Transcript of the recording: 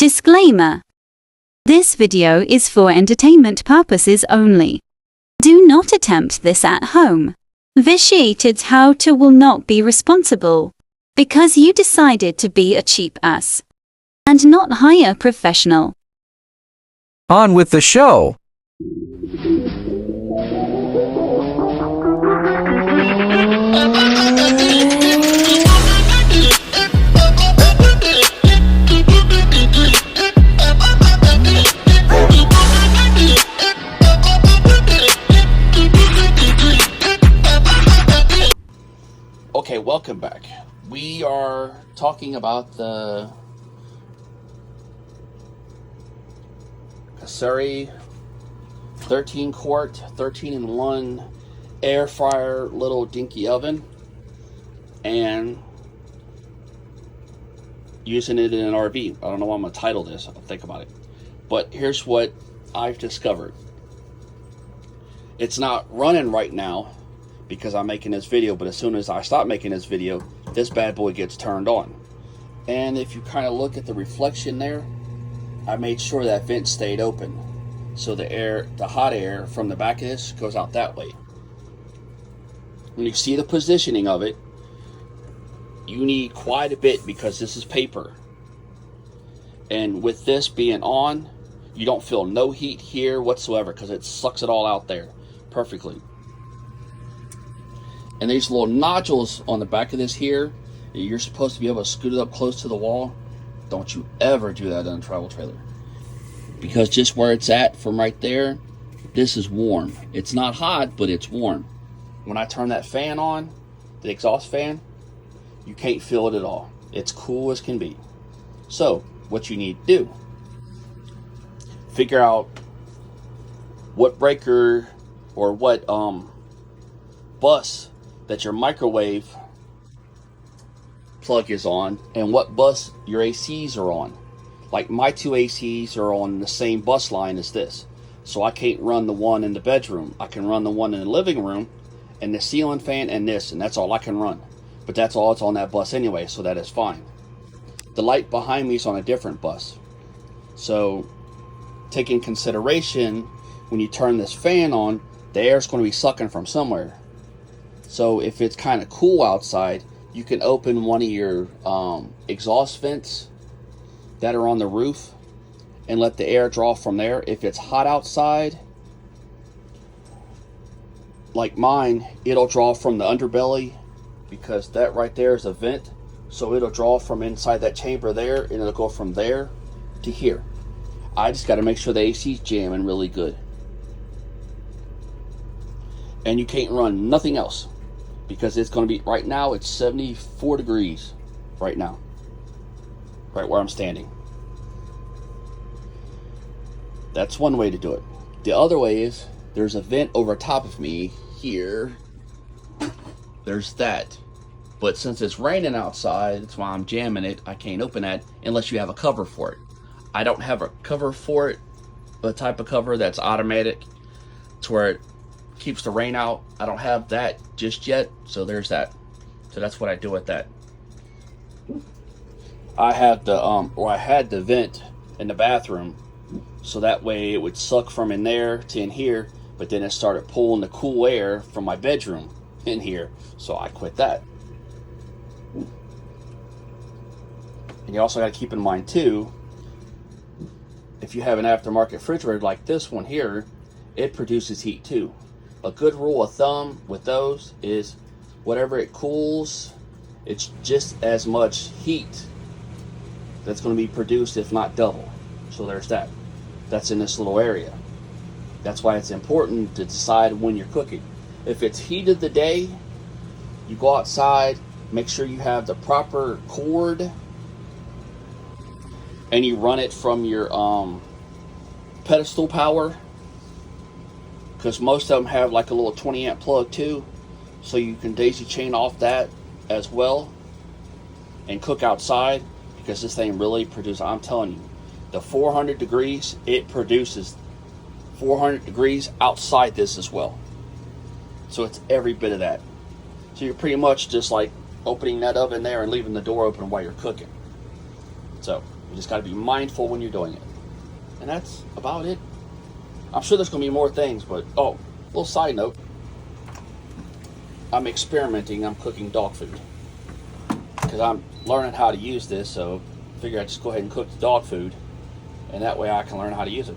Disclaimer. This video is for entertainment purposes only. Do not attempt this at home. Vitiated how to will not be responsible because you decided to be a cheap ass and not hire a professional. On with the show. Okay, welcome back. We are talking about the COSORi 13 quart, 13-in-1 air fryer little dinky oven, and using it in an RV. I don't know what I'm going to title this. I'll think about it. But here's what I've discovered. It's not running right now because I'm making this video, but as soon as I stop making this video, this bad boy gets turned on. And if you kind of look at the reflection there, I made sure that vent stayed open, so the hot air from the back of this goes out that way. When you see the positioning of it, you need quite a bit because this is paper. And with this being on, you don't feel no heat here whatsoever because it sucks it all out there perfectly. And these little nodules on the back of this here, you're supposed to be able to scoot it up close to the wall. Don't you ever do that in a travel trailer, because just where it's at from right there, this is warm. It's not hot, but it's warm. When I turn that fan on, the exhaust fan, you can't feel it at all. It's cool as can be. So what you need to do, figure out what breaker or what bus that your microwave plug is on and what bus your ACs are on. Like my two ACs are on the same bus line as this, so I can't run the one in the bedroom. I can run the one in the living room and the ceiling fan and this, and that's all I can run. But that's all it's on that bus anyway, so that is fine. The light behind me is on a different bus, so take in consideration when you turn this fan on, the air is going to be sucking from somewhere. So if it's kind of cool outside, you can open one of your exhaust vents that are on the roof and let the air draw from there. If it's hot outside, like mine, it'll draw from the underbelly because that right there is a vent. So it'll draw from inside that chamber there and it'll go from there to here. I just got to make sure the AC's jamming really good. And you can't run nothing else, because it's going to be, right now it's 74 degrees right now, right where I'm standing. That's one way to do it. The other way is, there's a vent over top of me here. There's that. But since it's raining outside, that's why I'm jamming it. I can't open that unless you have a cover for it. I don't have a cover for it, the type of cover that's automatic to where it keeps the rain out. I don't have that just yet, so there's that. So that's what I do with that. I have the I had the vent in the bathroom, so that way it would suck from in there to in here, but then it started pulling the cool air from my bedroom in here, so I quit that. And you also got to keep in mind too, if you have an aftermarket refrigerator like this one here, it produces heat too. A good rule of thumb with those is whatever it cools, it's just as much heat that's going to be produced, if not double. So there's that. That's in this little area. That's why it's important to decide when you're cooking. If it's heat of the day, you go outside, make sure you have the proper cord, and you run it from your pedestal power, because most of them have like a little 20 amp plug too, so you can daisy chain off that as well and cook outside, because this thing really produces, I'm telling you, the 400 degrees, it produces 400 degrees outside this as well. So it's every bit of that. So you're pretty much just like opening that oven there and leaving the door open while you're cooking. So You just got to be mindful when you're doing it. And that's about it. I'm sure there's going to be more things, but oh, little side note. I'm experimenting. I'm cooking dog food because I'm learning how to use this. So I figure I'd just go ahead and cook the dog food, and that way I can learn how to use it.